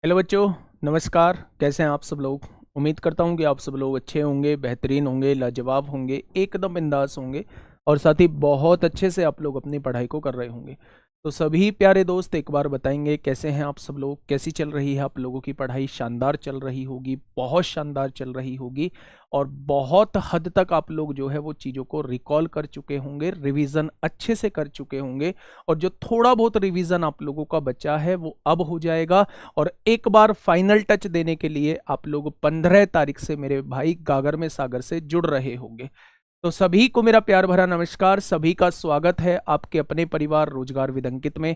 Hello बच्चों, नमस्कार। कैसे हैं आप सब लोग? उम्मीद करता हूं कि आप सब लोग अच्छे होंगे, बेहतरीन होंगे, लाजवाब होंगे, एकदम बिंदास होंगे और साथ ही बहुत अच्छे से आप लोग अपनी पढ़ाई को कर रहे होंगे। तो सभी प्यारे दोस्त एक बार बताएंगे कैसे हैं आप सब लोग, कैसी चल रही है आप लोगों की पढ़ाई? शानदार चल रही होगी, बहुत शानदार चल रही होगी और बहुत हद तक आप लोग जो है वो चीज़ों को रिकॉल कर चुके होंगे, रिवीजन अच्छे से कर चुके होंगे और जो थोड़ा बहुत रिवीजन आप लोगों का बचा है वो अब हो जाएगा। और एक बार फाइनल टच देने के लिए आप लोग 15 तारीख से मेरे भाई गागर में सागर से जुड़ रहे होंगे। तो सभी को मेरा प्यार भरा नमस्कार, सभी का स्वागत है आपके अपने परिवार रोजगार विद अंकित में।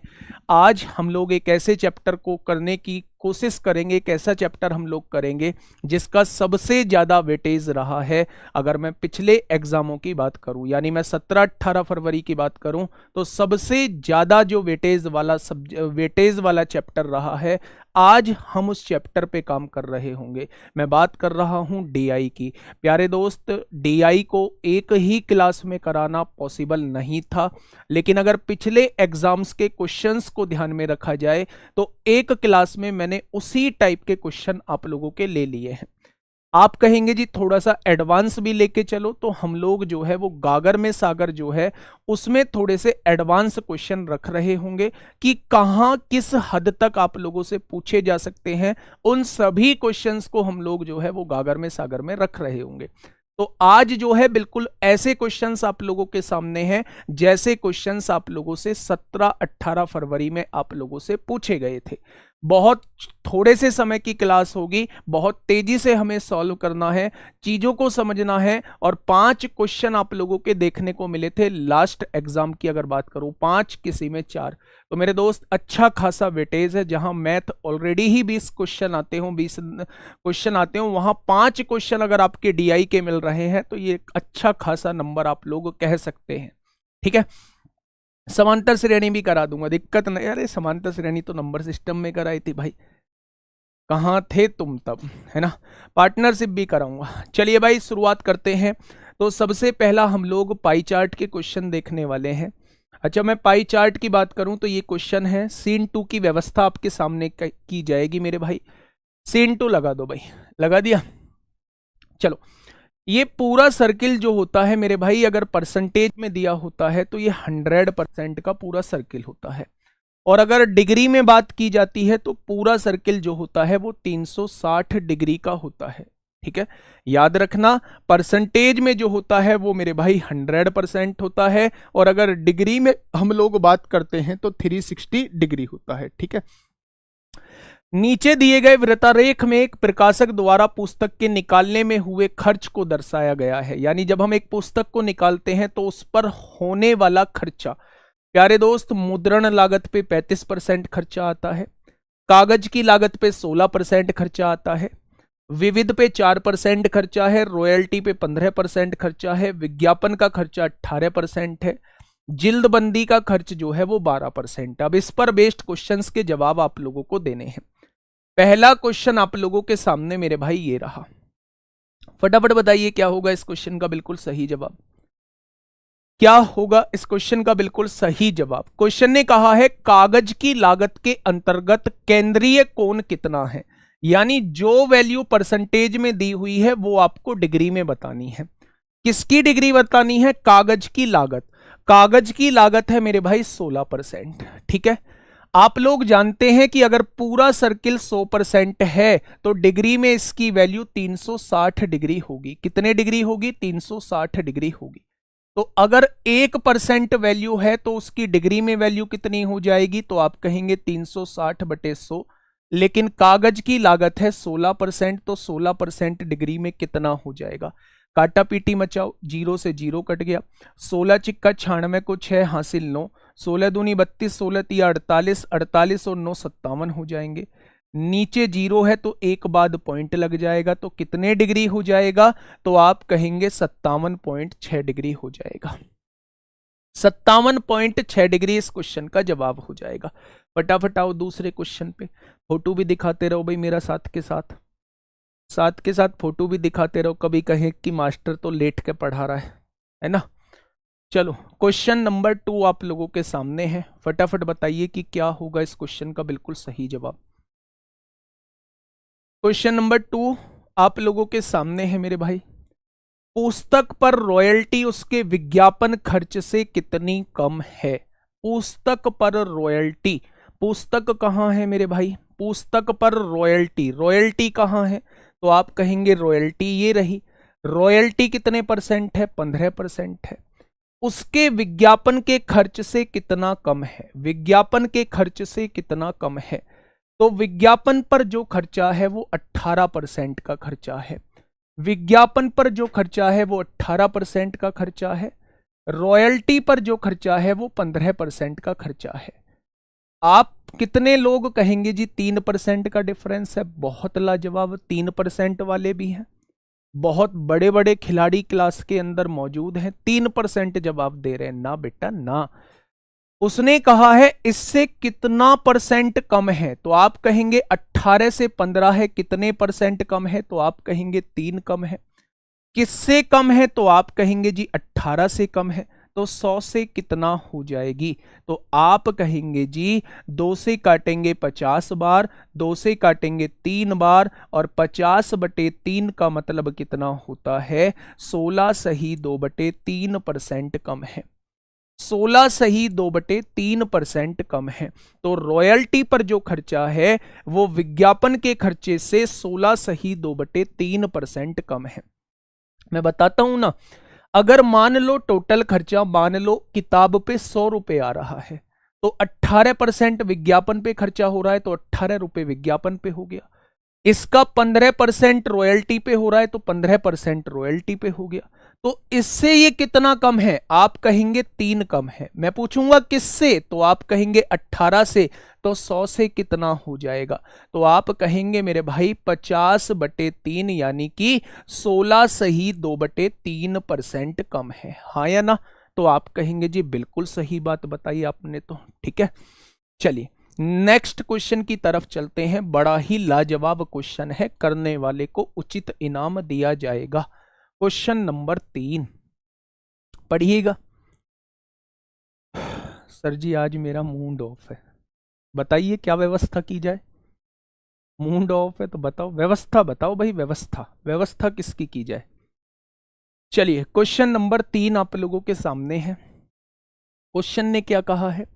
आज हम लोग एक ऐसे चैप्टर को करने की कोशिश करेंगे, एक ऐसा चैप्टर हम लोग करेंगे जिसका सबसे ज़्यादा वेटेज रहा है। अगर मैं पिछले एग्जामों की बात करूं, यानी मैं 17-18 फरवरी की बात करूं, तो सबसे ज़्यादा जो वेटेज वाला चैप्टर रहा है, आज हम उस चैप्टर पे काम कर रहे होंगे। मैं बात कर रहा हूं डीआई की। प्यारे दोस्त, डीआई को एक ही क्लास में कराना पॉसिबल नहीं था, लेकिन अगर पिछले एग्जाम्स के क्वेश्चंस को ध्यान में रखा जाए तो एक क्लास में मैंने उसी टाइप के क्वेश्चन आप लोगों के ले लिए हैं। आप कहेंगे जी थोड़ा सा एडवांस भी लेके चलो, तो हम लोग जो है वो गागर में सागर जो है उसमें थोड़े से एडवांस क्वेश्चन रख रहे होंगे कि कहां किस हद तक आप लोगों से पूछे जा सकते हैं। उन सभी क्वेश्चंस को हम लोग जो है वो गागर में सागर में रख रहे होंगे। तो आज जो है बिल्कुल ऐसे क्वेश्चंस आप लोगों के सामने हैं जैसे क्वेश्चंस आप लोगों से 17-18 फरवरी में आप लोगों से पूछे गए थे। बहुत थोड़े से समय की क्लास होगी, बहुत तेजी से हमें सॉल्व करना है, चीजों को समझना है। और 5 क्वेश्चन आप लोगों के देखने को मिले थे लास्ट एग्जाम की अगर बात करूं, 5 किसी में 4। तो मेरे दोस्त अच्छा खासा वेटेज है। जहां मैथ ऑलरेडी ही 20 क्वेश्चन आते हों, 20 क्वेश्चन आते हों, वहां 5 क्वेश्चन अगर आपके डीआई के मिल रहे हैं तो ये अच्छा खासा नंबर आप लोग कह सकते हैं। ठीक है, समांतर श्रेणी भी करा दूंगा, दिक्कत नहीं। अरे समांतर श्रेणी तो नंबर सिस्टम में कराई थी भाई, कहाँ थे तुम तब, है ना। पार्टनरशिप भी कराऊंगा। चलिए भाई शुरुआत करते हैं। तो सबसे पहला हम लोग पाई चार्ट के क्वेश्चन देखने वाले हैं। अच्छा, मैं पाई चार्ट की बात करूं तो ये क्वेश्चन है, सीन 2 की व्यवस्था आपके सामने की जाएगी मेरे भाई। सीन 2 लगा दो भाई, लगा दिया। चलो, ये पूरा सर्किल जो होता है मेरे भाई, अगर परसेंटेज में दिया होता है तो ये 100% का पूरा सर्किल होता है। और अगर डिग्री में बात की जाती है तो पूरा सर्किल जो होता है वो 360 डिग्री का होता है। ठीक है, याद रखना, परसेंटेज में जो होता है वो मेरे भाई 100% होता है और अगर डिग्री में हम लोग बात करते हैं तो 360 डिग्री होता है। ठीक है, नीचे दिए गए वृत्तारेख में एक प्रकाशक द्वारा पुस्तक के निकालने में हुए खर्च को दर्शाया गया है। यानी जब हम एक पुस्तक को निकालते हैं तो उस पर होने वाला खर्चा, प्यारे दोस्त, मुद्रण लागत पे 35% खर्चा आता है, कागज की लागत पे 16% खर्चा आता है, विविध पे 4% खर्चा है, रॉयल्टी पे 15% खर्चा है, विज्ञापन का खर्चा 18% है, जिल्दबंदी का खर्च जो है वो 12%। अब इस पर बेस्ड क्वेश्चंस के जवाब आप लोगों को देने हैं। पहला क्वेश्चन आप लोगों के सामने मेरे भाई ये रहा, फटाफट बताइए क्या होगा इस क्वेश्चन का बिल्कुल सही जवाब। क्या होगा इस क्वेश्चन का बिल्कुल सही जवाब? क्वेश्चन ने कहा है कागज की लागत के अंतर्गत केंद्रीय कोण कितना है। यानी जो वैल्यू परसेंटेज में दी हुई है वो आपको डिग्री में बतानी है। किसकी डिग्री बतानी है? कागज की लागत। कागज की लागत है मेरे भाई 16%। ठीक है, आप लोग जानते हैं कि अगर पूरा सर्किल 100% है तो डिग्री में इसकी वैल्यू 360 डिग्री होगी। कितने डिग्री होगी? 360 डिग्री होगी। तो अगर 1% वैल्यू है तो उसकी डिग्री में वैल्यू कितनी हो जाएगी? तो आप कहेंगे 360/100। लेकिन कागज की लागत है 16%, तो 16% डिग्री में कितना हो जाएगा? काटा पीटी मचाओ, 0 से 0 कट गया। 16 चिक्का 96 को 6 हासिल 9, 16 दूनी 32, 16 तिया 48, 48 और 9 57 हो जाएंगे। नीचे 0 है तो एक बाद पॉइंट लग जाएगा, तो कितने डिग्री हो जाएगा? तो आप कहेंगे 57.6 डिग्री हो जाएगा। 57.6 डिग्री इस क्वेश्चन का जवाब हो जाएगा। फटाफट आओ दूसरे क्वेश्चन पे। फोटो भी दिखाते रहो भाई मेरा, साथ के साथ फोटो भी दिखाते रहो, कभी कहें कि मास्टर तो लेट के पढ़ा रहा है ना। चलो, क्वेश्चन नंबर 2 आप लोगों के सामने है। फटाफट बताइए कि क्या होगा इस क्वेश्चन का बिल्कुल सही जवाब। क्वेश्चन नंबर 2 आप लोगों के सामने है मेरे भाई। पुस्तक पर रॉयल्टी उसके विज्ञापन खर्च से कितनी कम है? पुस्तक पर रॉयल्टी, पुस्तक कहाँ है मेरे भाई? पुस्तक पर रॉयल्टी, रॉयल्टी कहाँ है? तो आप कहेंगे रॉयल्टी ये रही। रॉयल्टी कितने परसेंट है? 15% है। उसके विज्ञापन के खर्च से कितना कम है? विज्ञापन के खर्च से कितना कम है? तो विज्ञापन पर जो खर्चा है वो 18% का खर्चा है। विज्ञापन पर जो खर्चा है वो 18% का खर्चा है। रॉयल्टी पर जो खर्चा है वो 15% का खर्चा है। आप कितने लोग कहेंगे जी 3% का डिफरेंस है? बहुत लाजवाब, 3% वाले भी हैं, बहुत बड़े बड़े खिलाड़ी क्लास के अंदर मौजूद हैं। 3% जवाब दे रहे हैं। ना बेटा ना, उसने कहा है इससे कितना परसेंट कम है? तो आप कहेंगे 18 से 15 है, कितने परसेंट कम है? तो आप कहेंगे 3 कम है। किससे कम है? तो आप कहेंगे जी 18 से कम है। तो 100 से कितना हो जाएगी? तो आप कहेंगे जी 2 से काटेंगे 50 बार, 2 से काटेंगे 3 बार, और 50/3 का मतलब कितना होता है? 16 सही 2/3% कम है। 16 सही 2/3% कम है। तो रॉयल्टी पर जो खर्चा है वो विज्ञापन के खर्चे से 16 सही 2/3% कम है। मैं बताता हूं ना, अगर मान लो टोटल खर्चा, मान लो किताब पे 100 रुपए आ रहा है, तो 18% विज्ञापन पे खर्चा हो रहा है, तो 18 रुपए विज्ञापन पे हो गया। इसका 15% रॉयल्टी पे हो रहा है, तो 15% रॉयल्टी पे हो गया। तो इससे ये कितना कम है? आप कहेंगे 3 कम है। मैं पूछूंगा किससे? तो आप कहेंगे 18 से। तो 100 से कितना हो जाएगा? तो आप कहेंगे मेरे भाई 50/3, यानी कि 16 सही 2/3% कम है। हाँ या ना? तो आप कहेंगे जी बिल्कुल सही बात बताई आपने तो। ठीक है, चलिए नेक्स्ट क्वेश्चन की तरफ चलते हैं। बड़ा ही लाजवाब क्वेश्चन है, करने वाले को उचित इनाम दिया जाएगा। क्वेश्चन नंबर 3 पढ़िएगा। सर जी आज मेरा मूड ऑफ है, बताइए क्या व्यवस्था की जाए? मूड ऑफ है तो बताओ, व्यवस्था बताओ भाई, व्यवस्था व्यवस्था किसकी की जाए? चलिए क्वेश्चन नंबर 3 आप लोगों के सामने है। क्वेश्चन ने क्या कहा है?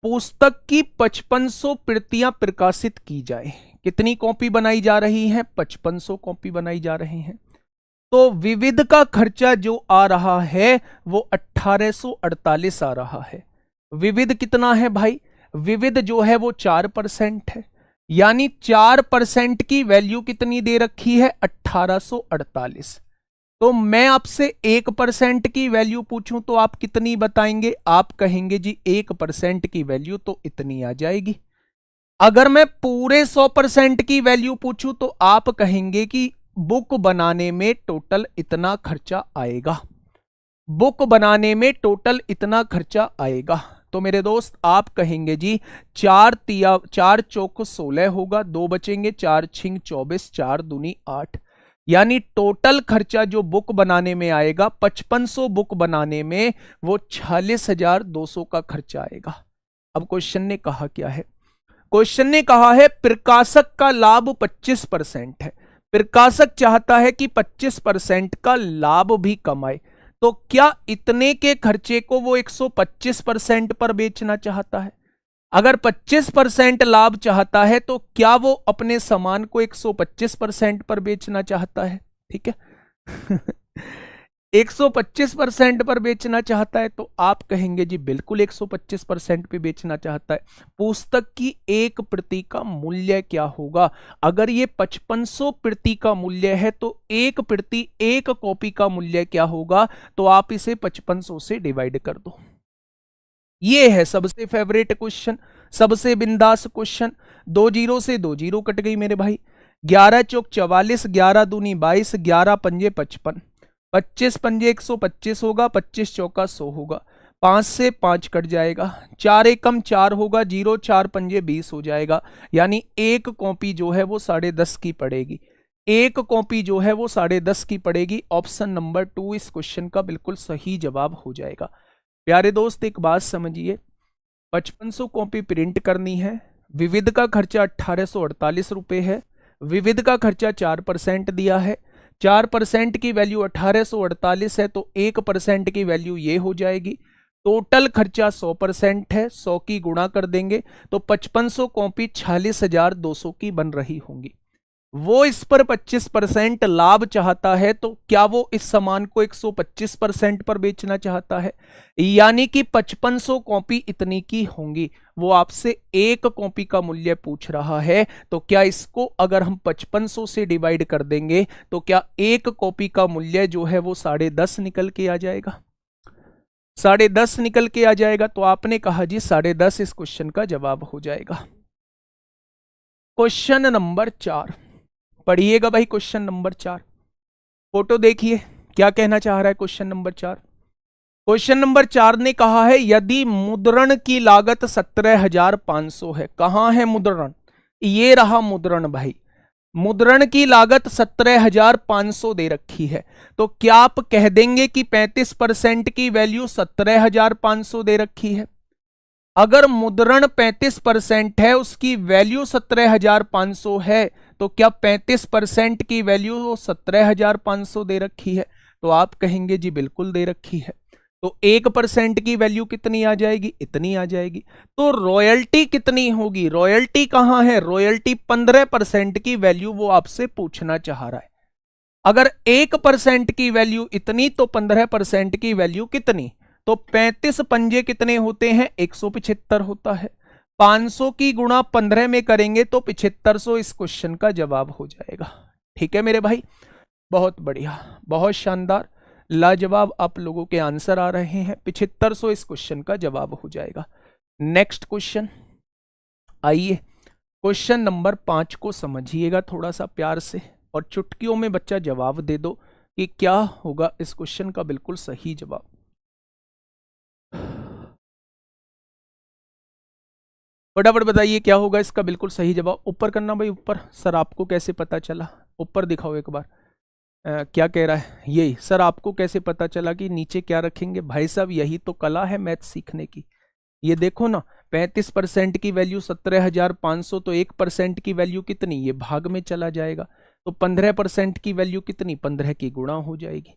पुस्तक की 5500 प्रतियां प्रकाशित की जाए। कितनी कॉपी बनाई जा रही हैं? 5500 कॉपी बनाई जा रही हैं। तो विविध का खर्चा जो आ रहा है वो 1848 आ रहा है। विविध कितना है भाई? विविध जो है वो 4% है, यानी 4% की वैल्यू कितनी दे रखी है? 1848। तो मैं आपसे 1% की वैल्यू पूछूं तो आप कितनी बताएंगे? आप कहेंगे जी 1% की वैल्यू तो इतनी आ जाएगी। अगर मैं पूरे 100% की वैल्यू पूछूं तो आप कहेंगे कि बुक बनाने में टोटल इतना खर्चा आएगा। बुक बनाने में टोटल इतना खर्चा आएगा। तो मेरे दोस्त आप कहेंगे जी 4 चौक 16 होगा, 2 बचेंगे, 4 छिंग 24, 4 दूनी 8, यानी टोटल खर्चा जो बुक बनाने में आएगा 5500 बुक बनाने में वो 46,200 का खर्चा आएगा। अब क्वेश्चन ने कहा क्या है? क्वेश्चन ने कहा है प्रकाशक का लाभ 25% है। प्रकाशक चाहता है कि 25% का लाभ भी कमाए। तो क्या इतने के खर्चे को वो 125% पर बेचना चाहता है? अगर 25% लाभ चाहता है तो क्या वो अपने सामान को 125% पर बेचना चाहता है? ठीक है 125% पर बेचना चाहता है तो आप कहेंगे जी बिल्कुल 125% पे बेचना चाहता है। पुस्तक की एक प्रति का मूल्य क्या होगा? अगर ये 5500 प्रति का मूल्य है तो एक प्रति एक कॉपी का मूल्य क्या होगा? तो आप इसे 5500 से डिवाइड कर दो। ये है सबसे फेवरेट क्वेश्चन, सबसे बिंदास क्वेश्चन। 2 जीरो से 2 जीरो कट गई मेरे भाई। 11 चौक 44, 11 दूनी 22, 11 पंजे 55, 25 पंजे 125 होगा, 25 चौका 100 होगा। 5 से 5 कट जाएगा, 4 एकम 4 होगा, 0 4 पंजे 20 हो जाएगा। यानी एक कॉपी जो है वो 10.5 की पड़ेगी। एक कॉपी जो है वो 10.5 की पड़ेगी। ऑप्शन नंबर 2 इस क्वेश्चन का बिल्कुल सही जवाब हो जाएगा। प्यारे दोस्त एक बात समझिए, 5500 कॉपी प्रिंट करनी है, विविध का खर्चा 1848 रुपए है, विविध का खर्चा 4% दिया है, 4% की वैल्यू 1848 है, तो 1% की वैल्यू ये हो जाएगी। टोटल खर्चा 100% है, 100 की गुणा कर देंगे तो 5500 कॉपी 46,200 की बन रही होंगी। वो इस पर 25% लाभ चाहता है, तो क्या वो इस सामान को 125% पर बेचना चाहता है? यानी कि 5500 कॉपी इतनी की होंगी। वो आपसे एक कॉपी का मूल्य पूछ रहा है, तो क्या इसको अगर हम 5500 से डिवाइड कर देंगे तो क्या एक कॉपी का मूल्य जो है वो 10.5 निकल के आ जाएगा? 10.5 निकल के आ जाएगा। तो आपने कहा जी 10.5 इस क्वेश्चन का जवाब हो जाएगा। क्वेश्चन नंबर 4 पढ़िएगा भाई। क्वेश्चन नंबर 4 फोटो देखिए, क्या कहना चाह रहा है क्वेश्चन नंबर 4। क्वेश्चन नंबर 4 ने कहा है यदि मुद्रण की लागत 17,500 है। कहां है मुद्रण? ये रहा मुद्रण भाई। मुद्रण की लागत 17,500 दे रखी है, तो क्या आप कह देंगे कि 35% की वैल्यू 17,500 दे रखी है? अगर मुद्रण 35% है, उसकी वैल्यू 17,500 है, तो क्या 35% की वैल्यू 17,500 दे रखी है? तो आप कहेंगे जी बिल्कुल दे रखी है। तो 1% की वैल्यू कितनी आ जाएगी? इतनी आ जाएगी। तो रॉयल्टी कितनी होगी? रॉयल्टी कहां है? रॉयल्टी 15% की वैल्यू वो आपसे पूछना चाह रहा है। अगर 1% की वैल्यू इतनी, तो 15% की वैल्यू कितनी? तो 35 पंजे कितने होते हैं? 175 होता है। 500 की गुणा 15 में करेंगे तो 7500 इस क्वेश्चन का जवाब हो जाएगा। ठीक है मेरे भाई, बहुत बढ़िया, बहुत शानदार, लाजवाब आप लोगों के आंसर आ रहे हैं। 7500 इस क्वेश्चन का जवाब हो जाएगा। नेक्स्ट क्वेश्चन, आइए क्वेश्चन नंबर 5 को समझिएगा थोड़ा सा प्यार से, और चुटकियों में बच्चा जवाब दे दो कि क्या होगा इस क्वेश्चन का बिल्कुल सही जवाब। फटाफट बताइए क्या होगा इसका बिल्कुल सही जवाब। ऊपर करना भाई, ऊपर। सर आपको कैसे पता चला? ऊपर दिखाओ एक बार। क्या कह रहा है? यही सर, आपको कैसे पता चला कि नीचे क्या रखेंगे? भाई साहब यही तो कला है मैथ सीखने की। ये देखो ना, 35% की वैल्यू 17,500, तो 1% की वैल्यू कितनी? ये भाग में चला जाएगा। तो 15% की वैल्यू कितनी? 15 की गुणा हो जाएगी।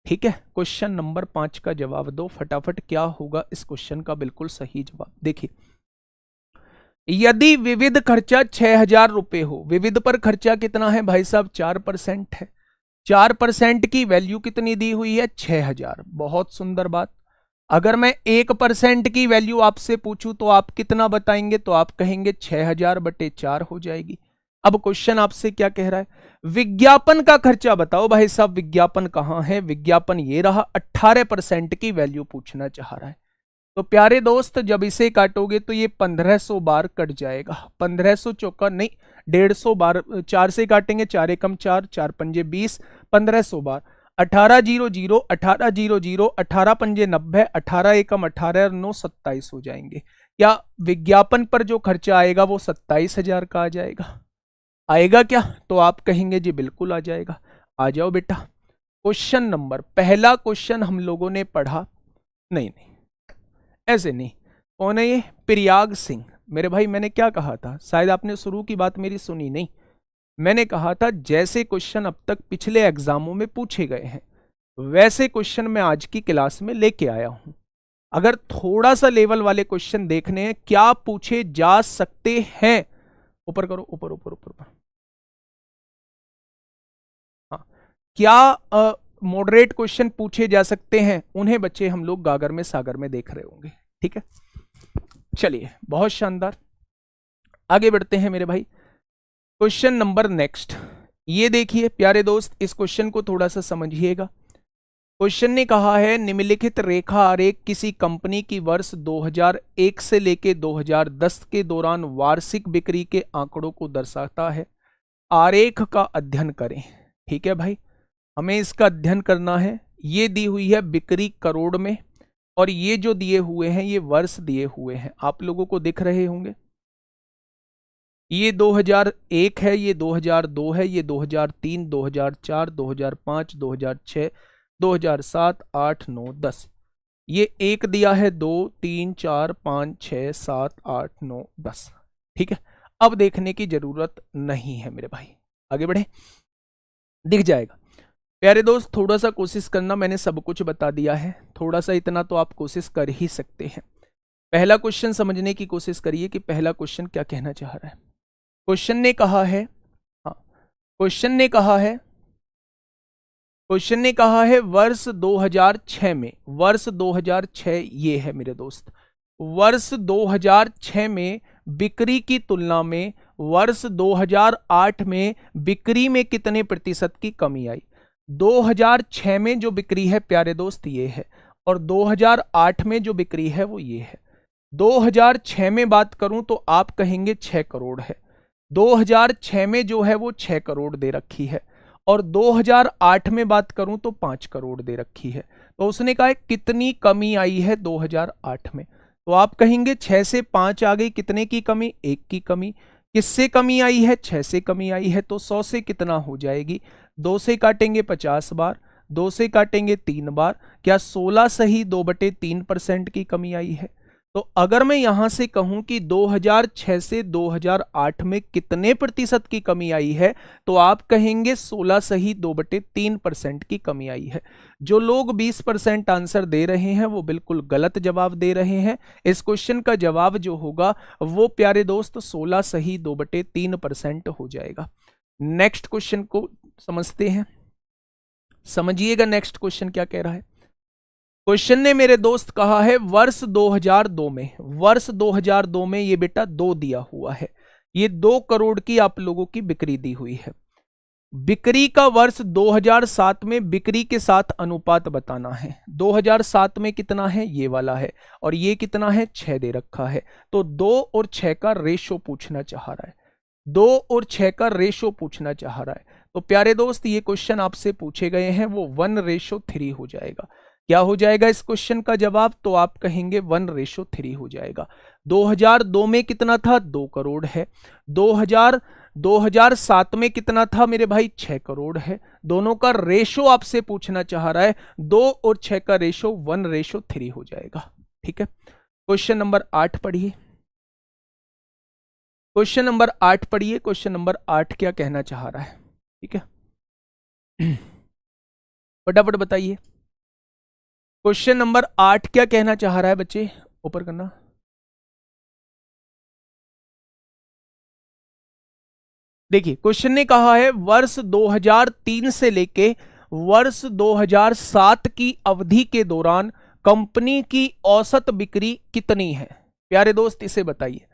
ठीक है, क्वेश्चन नंबर 5 का जवाब दो फटाफट। क्या होगा इस क्वेश्चन का बिल्कुल सही जवाब? देखिए, यदि विविध खर्चा 6,000 रुपए हो, विविध पर खर्चा कितना है भाई साहब? 4% है। 4% की वैल्यू कितनी दी हुई है? 6,000। बहुत सुंदर बात। अगर मैं 1% की वैल्यू आपसे पूछूं तो आप कितना बताएंगे? तो आप कहेंगे 6,000/4 हो जाएगी। अब क्वेश्चन आपसे क्या कह रहा है? विज्ञापन का खर्चा बताओ भाई साहब। विज्ञापन कहां है? विज्ञापन ये रहा। 18% की वैल्यू पूछना चाह रहा है। तो प्यारे दोस्त, जब इसे काटोगे तो ये 1500 बार कट जाएगा। 1500 चौका नहीं, 150 बार। 4 से काटेंगे, 4 एकम 4, 4 पंजे 20, 1500 बार। 1800, 1800, 18 पंजे 90, 18 एकम 18 और 9 27 हो जाएंगे। क्या विज्ञापन पर जो खर्चा आएगा वो 27,000 का आ जाएगा? आएगा क्या? तो आप कहेंगे जी बिल्कुल आ जाएगा। आ जाओ बेटा। क्वेश्चन नंबर, पहला क्वेश्चन हम लोगों ने पढ़ा। नहीं नहीं, ऐसे नहीं। कौन है ये? प्रयाग सिंह। मेरे भाई मैंने क्या कहा था? शायद आपने शुरू की बात मेरी सुनी नहीं। मैंने कहा था जैसे क्वेश्चन अब तक पिछले एग्जामों में पूछे गए हैं वैसे क्वेश्चन मैं आज की क्लास में लेके आया हूं। अगर थोड़ा सा लेवल वाले क्वेश्चन देखने हैं क्या पूछे जा सकते हैं, ऊपर करो, ऊपर ऊपर ऊपर ऊपर। हाँ, क्या मॉडरेट क्वेश्चन पूछे जा सकते हैं, उन्हें बच्चे हम लोग गागर में सागर में देख रहे होंगे। ठीक है, चलिए बहुत शानदार, आगे बढ़ते हैं मेरे भाई। क्वेश्चन नंबर नेक्स्ट, ये देखिए प्यारे दोस्त, इस क्वेश्चन को थोड़ा सा समझिएगा। क्वेश्चन ने कहा है निम्नलिखित रेखा आरेख किसी कंपनी की वर्ष 2001 से लेके 2010 के दौरान वार्षिक बिक्री के आंकड़ों को दर्शाता है। आरेख का अध्ययन करें। ठीक है भाई, हमें इसका अध्ययन करना है। ये दी हुई है बिक्री करोड़ में, और ये जो दिए हुए हैं ये वर्ष दिए हुए हैं, आप लोगों को दिख रहे होंगे। ये 2001 है, ये 2002 है, ये 2003, 2004, 2005, 2006, 2007, 8, 9, 10। ये एक दिया है, 2, 3, 4, 5, 6, 7, 8, 9, 10। ठीक है, अब देखने की जरूरत नहीं है मेरे भाई। आगे बढ़े, दिख जाएगा। प्यारे दोस्त थोड़ा सा कोशिश करना, मैंने सब कुछ बता दिया है, थोड़ा सा इतना तो आप कोशिश कर ही सकते हैं। पहला क्वेश्चन समझने की कोशिश करिए कि पहला क्वेश्चन क्या कहना चाह रहा है। क्वेश्चन ने कहा है, हाँ क्वेश्चन ने कहा है, क्वेश्चन ने कहा है वर्ष 2006 में, वर्ष 2006 ये है मेरे दोस्त, वर्ष 2006 में बिक्री की तुलना में वर्ष 2008 में बिक्री में कितने प्रतिशत की कमी आई। 2006 में जो बिक्री है प्यारे दोस्त ये है, और 2008 में जो बिक्री है वो ये है। 2006 में बात करूं तो आप कहेंगे 6 करोड़ है, 2006 में जो है वो 6 करोड़ दे रखी है, और 2008 में बात करूं तो 5 करोड़ दे रखी है। तो उसने कहा कितनी कमी आई है 2008 में, तो आप कहेंगे 6 से 5 आ गई, कितने की कमी, 1 की कमी। किससे कमी आई है, 6 से कमी आई है, तो 100 से कितना हो जाएगी, 2 से काटेंगे 50 बार, 2 से काटेंगे 3 बार, क्या 16 सही 2/3% की कमी आई है। तो अगर मैं यहां से कहूं कि 2006 से 2008 में कितने प्रतिशत की कमी आई है, तो आप कहेंगे 16 सही 2/3% की कमी आई है। जो लोग 20% आंसर दे रहे हैं वो बिल्कुल गलत जवाब दे रहे हैं। इस क्वेश्चन का जवाब जो होगा वो प्यारे दोस्त 16 सही 2/3% हो जाएगा। नेक्स्ट क्वेश्चन को समझते हैं, समझिएगा नेक्स्ट क्वेश्चन क्या कह रहा है। क्वेश्चन ने मेरे दोस्त कहा है वर्ष 2002 में, वर्ष 2002 में ये बेटा 2 दिया हुआ है, ये 2 करोड़ की आप लोगों की बिक्री दी हुई है। बिक्री का वर्ष 2007 में बिक्री के साथ अनुपात बताना है। 2007 में कितना है, ये वाला है, और ये कितना है, 6 दे रखा है। तो 2 और 6 का रेशो पूछना चाह रहा है, 2 और 6 का रेशो पूछना चाह रहा है। तो प्यारे दोस्त ये क्वेश्चन आपसे पूछे गए हैं वो 1:3 हो जाएगा। क्या हो जाएगा इस क्वेश्चन का जवाब, तो आप कहेंगे 1:3 हो जाएगा। 2002 में कितना था, 2 करोड़ है। 2007 में कितना था मेरे भाई, 6 करोड़ है। दोनों का रेशो आपसे पूछना चाह रहा है, 2 और 6 का रेशो 1:3 हो जाएगा। ठीक है, क्वेश्चन नंबर 8 पढ़िए, क्वेश्चन नंबर 8 पढ़िए। क्वेश्चन नंबर 8 क्या कहना चाह रहा है, ठीक है फटाफट बताइए। क्वेश्चन नंबर 8 क्या कहना चाह रहा है बच्चे, ऊपर करना। देखिए क्वेश्चन ने कहा है वर्ष 2003 से लेके वर्ष 2007 की अवधि के दौरान कंपनी की औसत बिक्री कितनी है। प्यारे दोस्त इसे बताइए,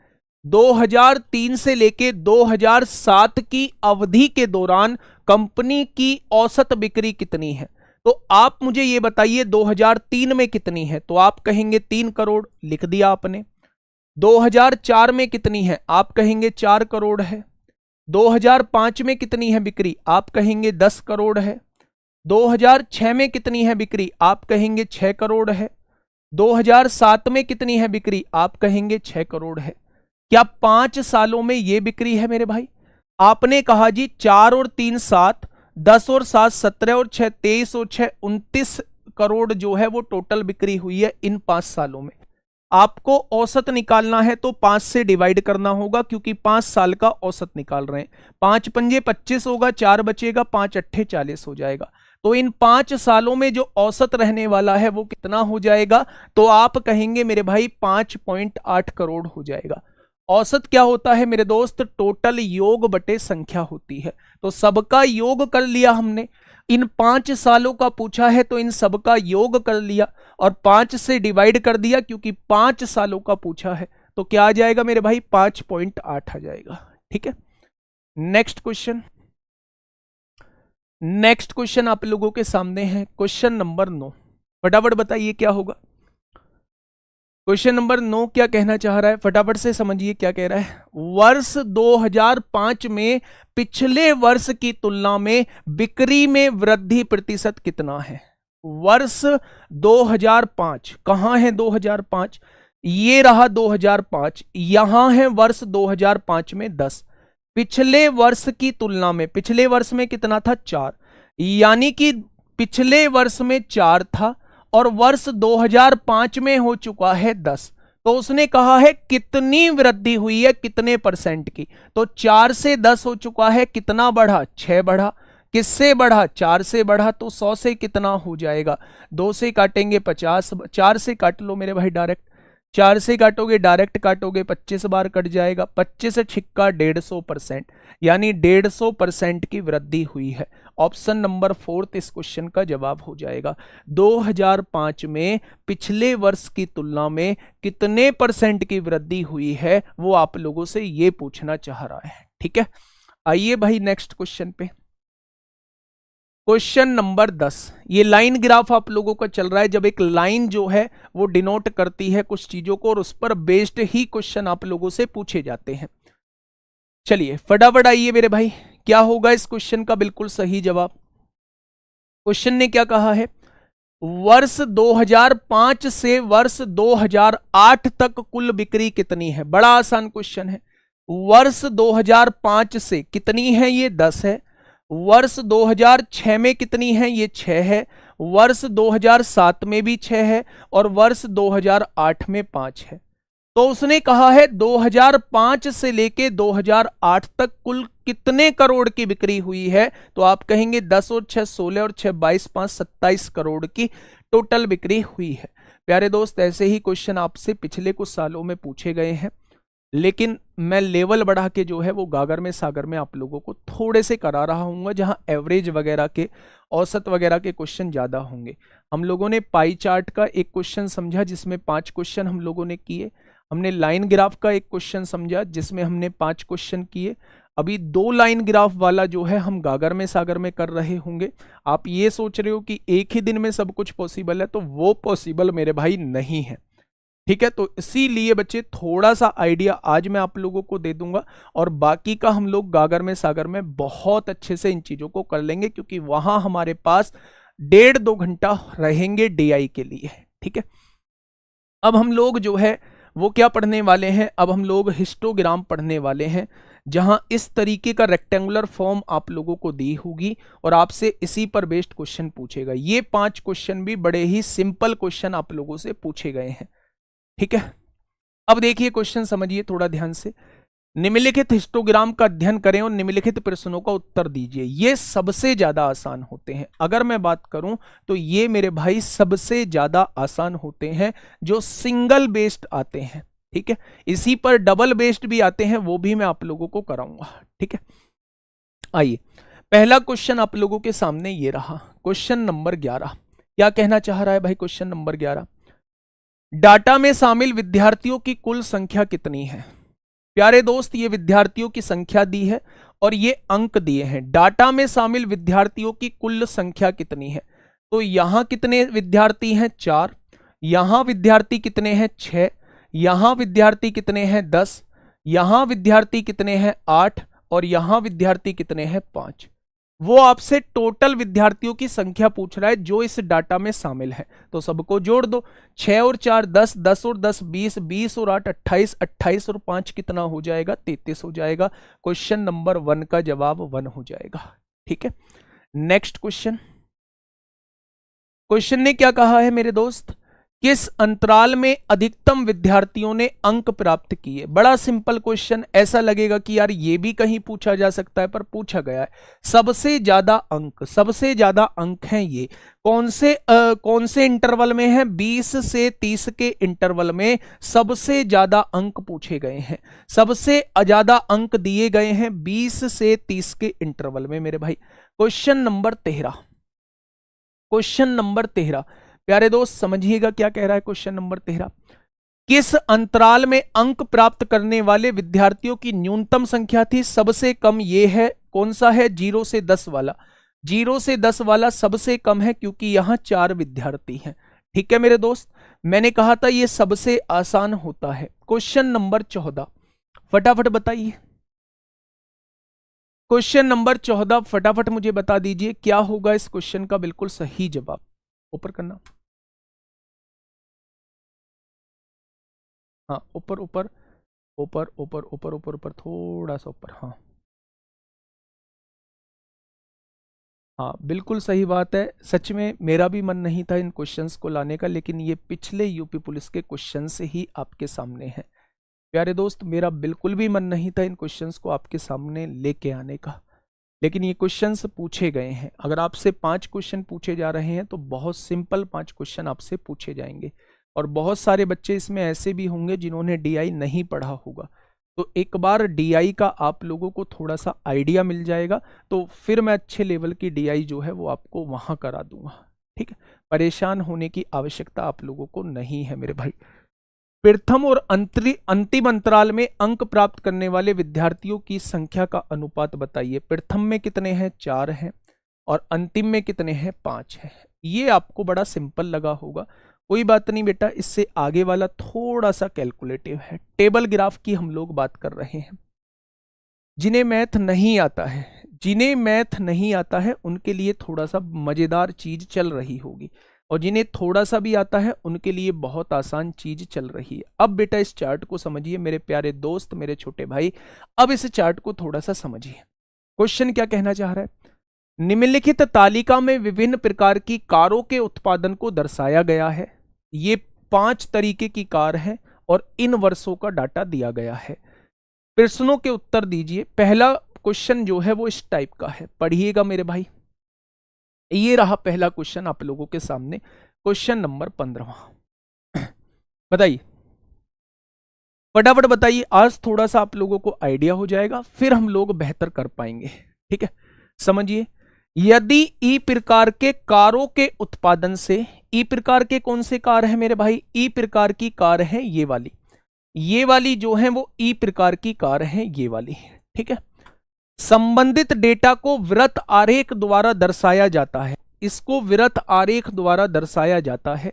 2003 से लेके 2007 की अवधि के दौरान कंपनी की औसत बिक्री कितनी है। तो आप मुझे ये बताइए 2003 में कितनी है, तो आप कहेंगे 3 करोड़, लिख दिया आपने। 2004 में कितनी है, आप कहेंगे 4 करोड़ है। 2005 में कितनी है बिक्री, आप कहेंगे 10 करोड़ है। 2006 में कितनी है बिक्री, आप कहेंगे 6 करोड़ है। 2007 में कितनी है बिक्री, आप कहेंगे 6 करोड़ है। क्या 5 सालों में यह बिक्री है मेरे भाई। आपने कहा जी 4 और 3 7, 10 और 7 17 और 6 23 और 6 29 करोड़ जो है वो टोटल बिक्री हुई है इन 5 सालों में। आपको औसत निकालना है तो 5 से डिवाइड करना होगा, क्योंकि 5 साल का औसत निकाल रहे हैं। 5 पंजे 25 होगा, 4 बचेगा, 5 अट्ठे 40 हो जाएगा। तो इन 5 सालों में जो औसत रहने वाला है वो कितना हो जाएगा, तो आप कहेंगे मेरे भाई 5.8 करोड़ हो जाएगा। औसत क्या होता है मेरे दोस्त, टोटल योग बटे संख्या होती है। तो सबका योग कर लिया हमने, इन 5 सालों का पूछा है तो इन सबका योग कर लिया और 5 से डिवाइड कर दिया, क्योंकि 5 सालों का पूछा है। तो क्या आ जाएगा मेरे भाई, 5.8 आ जाएगा। ठीक है, नेक्स्ट क्वेश्चन, नेक्स्ट क्वेश्चन आप लोगों के सामने है, क्वेश्चन नंबर 9। फटाफट बताइए क्या होगा। क्वेश्चन नंबर 9 क्या कहना चाह रहा है, फटाफट से समझिए क्या कह रहा है। वर्ष 2005 में पिछले वर्ष की तुलना में बिक्री में वृद्धि प्रतिशत कितना है। वर्ष 2005 कहां है, 2005 ये रहा 2005, यहां है वर्ष 2005 में 10। पिछले वर्ष की तुलना में, पिछले वर्ष में कितना था, 4, यानी कि पिछले वर्ष में 4 था और वर्ष 2005 में हो चुका है 10। तो उसने कहा है कितनी वृद्धि हुई है, कितने परसेंट की। तो 4 से 10 हो चुका है, कितना बढ़ा, 6 बढ़ा। किससे बढ़ा, 4 से बढ़ा, तो 100 से कितना हो जाएगा, 2 से काटेंगे 50, 4 से काट लो मेरे भाई डायरेक्ट, 4 से काटोगे डायरेक्ट काटोगे 25 बार कट जाएगा, 25 से छिक्का 150%, यानी 150% की वृद्धि हुई है। ऑप्शन नंबर 4 इस क्वेश्चन का जवाब हो जाएगा। 2005 में पिछले वर्ष की तुलना में कितने परसेंट की वृद्धि हुई है, वो आप लोगों से ये पूछना चाह रहा है। ठीक है, आइए भाई नेक्स्ट क्वेश्चन पे। क्वेश्चन नंबर 10, ये लाइन ग्राफ आप लोगों का चल रहा है, जब एक लाइन जो है वो डिनोट करती है कुछ चीजों को और उस पर बेस्ड ही क्वेश्चन आप लोगों से पूछे जाते हैं। चलिए फटाफट आइए मेरे भाई, क्या होगा इस क्वेश्चन का बिल्कुल सही जवाब। क्वेश्चन ने क्या कहा है, वर्ष 2005 से वर्ष 2008 तक कुल बिक्री कितनी है। बड़ा आसान क्वेश्चन है। वर्ष 2005 से कितनी है, ये 10 है। वर्ष 2006 में कितनी है, ये 6 है। वर्ष 2007 में भी 6 है और वर्ष 2008 में 5 है। तो उसने कहा है 2005 से लेके 2008 तक कुल कितने करोड़ की बिक्री हुई है। तो आप कहेंगे 10 और 6 16 और 6 22 5 27 करोड़ की टोटल बिक्री हुई है। प्यारे दोस्त, ऐसे ही क्वेश्चन आपसे पिछले कुछ सालों में पूछे गए हैं, लेकिन मैं लेवल बढ़ा के जो है वो गागर में सागर में आप लोगों को थोड़े से करा रहा हूँ, जहां एवरेज वगैरह के, औसत वगैरह के क्वेश्चन ज्यादा होंगे। हम लोगों ने पाई चार्ट का एक क्वेश्चन समझा जिसमें 5 क्वेश्चन हम लोगों ने किए। हमने लाइन ग्राफ का एक क्वेश्चन समझा जिसमें हमने 5 क्वेश्चन किए। अभी 2 लाइन ग्राफ वाला जो है हम गागर में सागर में कर रहे होंगे। आप ये सोच रहे हो कि एक ही दिन में सब कुछ पॉसिबल है, तो वो पॉसिबल मेरे भाई नहीं है। ठीक है, तो इसीलिए बच्चे थोड़ा सा आइडिया आज मैं आप लोगों को दे दूंगा और बाकी का हम लोग गागर में सागर में बहुत अच्छे से इन चीजों को कर लेंगे, क्योंकि वहां हमारे पास 1.5-2 घंटा रहेंगे डीआई के लिए। ठीक है, अब हम लोग जो है वो क्या पढ़ने वाले हैं, अब हम लोग हिस्टोग्राम पढ़ने वाले हैं, जहां इस तरीके का रेक्टेंगुलर फॉर्म आप लोगों को दी होगी और आपसे इसी पर बेस्ड क्वेश्चन पूछेगा। ये 5 क्वेश्चन भी बड़े ही सिंपल क्वेश्चन आप लोगों से पूछे गए हैं। ठीक है, अब देखिए क्वेश्चन समझिए थोड़ा ध्यान से। निम्नलिखित हिस्टोग्राम का अध्ययन करें और निम्नलिखित प्रश्नों का उत्तर दीजिए। ये सबसे ज्यादा आसान होते हैं। अगर मैं बात करूं तो ये मेरे भाई सबसे ज्यादा आसान होते हैं जो सिंगल बेस्ड आते हैं। ठीक है, इसी पर डबल बेस्ड भी आते हैं, वो भी मैं आप लोगों को कराऊंगा। ठीक है, आइए पहला क्वेश्चन आप लोगों के सामने ये रहा, क्वेश्चन नंबर 11। क्या कहना चाह रहा है भाई क्वेश्चन नंबर 11, डाटा में शामिल विद्यार्थियों की कुल संख्या कितनी है। प्यारे दोस्त, ये विद्यार्थियों की संख्या दी है और ये अंक दिए हैं। डाटा में शामिल विद्यार्थियों की कुल संख्या कितनी है, तो यहां कितने विद्यार्थी हैं, 4। यहां विद्यार्थी कितने हैं, 6। यहां विद्यार्थी कितने हैं, 10। यहां विद्यार्थी कितने हैं, 8। और यहां विद्यार्थी कितने हैं, 5। वो आपसे टोटल विद्यार्थियों की संख्या पूछ रहा है जो इस डाटा में शामिल है। तो सबको जोड़ दो, 6 और 4 10, 10 और 10 20, 20 और 8 28, 28 और 5 कितना हो जाएगा, 33 हो जाएगा। क्वेश्चन नंबर 1 का जवाब 1 हो जाएगा। ठीक है, नेक्स्ट क्वेश्चन। क्वेश्चन ने क्या कहा है मेरे दोस्त, किस अंतराल में अधिकतम विद्यार्थियों ने अंक प्राप्त किए। बड़ा सिंपल क्वेश्चन, ऐसा लगेगा कि यार ये भी कहीं पूछा जा सकता है, पर पूछा गया है। सबसे ज्यादा अंक हैं ये कौन से इंटरवल में है, 20 से 30 के इंटरवल में सबसे ज्यादा अंक पूछे गए हैं। सबसे ज्यादा अंक दिए गए हैं 20 से 30 के इंटरवल में मेरे भाई। क्वेश्चन नंबर 13, क्वेश्चन नंबर 13 प्यारे दोस्त समझिएगा क्या कह रहा है क्वेश्चन नंबर 13। किस अंतराल में अंक प्राप्त करने वाले विद्यार्थियों की न्यूनतम संख्या थी। सबसे कम ये है, कौन सा है, 0 से 10 वाला। 0 से 10 वाला सबसे कम है क्योंकि यहां 4 विद्यार्थी हैं। ठीक है मेरे दोस्त, मैंने कहा था ये सबसे आसान होता है। क्वेश्चन नंबर 14 फटाफट बताइए, क्वेश्चन नंबर 14 फटाफट मुझे बता दीजिए क्या होगा इस क्वेश्चन का बिल्कुल सही जवाब। ऊपर करना, हाँ ऊपर ऊपर ऊपर ऊपर ऊपर ऊपर ऊपर थोड़ा सा ऊपर, हाँ हाँ बिल्कुल सही बात है। सच में मेरा भी मन नहीं था इन क्वेश्चंस को लाने का, लेकिन ये पिछले यूपी पुलिस के क्वेश्चन से ही आपके सामने है। प्यारे दोस्त, मेरा बिल्कुल भी मन नहीं था इन क्वेश्चंस को आपके सामने लेके आने का, लेकिन ये क्वेश्चंस पूछे गए हैं। अगर आपसे 5 क्वेश्चन पूछे जा रहे हैं तो बहुत सिंपल 5 क्वेश्चन आपसे पूछे जाएंगे। और बहुत सारे बच्चे इसमें ऐसे भी होंगे जिन्होंने डीआई नहीं पढ़ा होगा, तो एक बार डीआई का आप लोगों को थोड़ा सा आइडिया मिल जाएगा, तो फिर मैं अच्छे लेवल की डीआई जो है वो आपको वहां करा दूंगा। ठीक है, परेशान होने की आवश्यकता आप लोगों को नहीं है मेरे भाई। प्रथम और अंतिम अंतराल में अंक प्राप्त करने वाले विद्यार्थियों की संख्या का अनुपात बताइए। प्रथम में कितने हैं? 4 हैं, और अंतिम में कितने हैं? 5 हैं। ये आपको बड़ा सिंपल लगा होगा, कोई बात नहीं बेटा, इससे आगे वाला थोड़ा सा कैलकुलेटिव है। टेबल ग्राफ की हम लोग बात कर रहे हैं। जिन्हें मैथ नहीं आता है, जिन्हें मैथ नहीं आता है उनके लिए थोड़ा सा मजेदार चीज चल रही होगी, और जिन्हें थोड़ा सा भी आता है उनके लिए बहुत आसान चीज चल रही है। अब बेटा इस चार्ट को समझिए मेरे प्यारे दोस्त, मेरे छोटे भाई, अब इस चार्ट को थोड़ा सा समझिए। क्वेश्चन क्या कहना चाह रहा है? निम्नलिखित तालिका में विभिन्न प्रकार की कारों के उत्पादन को दर्शाया गया है। ये 5 तरीके की कार है और इन वर्षों का डाटा दिया गया है। प्रश्नों के उत्तर दीजिए। पहला क्वेश्चन जो है वो इस टाइप का है, पढ़िएगा मेरे भाई। ये रहा पहला क्वेश्चन आप लोगों के सामने, क्वेश्चन नंबर 15। बताइए, फटाफट बताइए। आज थोड़ा सा आप लोगों को आइडिया हो जाएगा, फिर हम लोग बेहतर कर पाएंगे। ठीक है, समझिए। यदि ई प्रकार के कारों के उत्पादन से, ई प्रकार के कौन से कार है मेरे भाई? ई प्रकार की कार है ये वाली जो है वो ई प्रकार की कार है ये वाली। ठीक है, संबंधित डेटा को वृत्त आरेख द्वारा दर्शाया जाता है। इसको वृत्त आरेख द्वारा दर्शाया जाता है।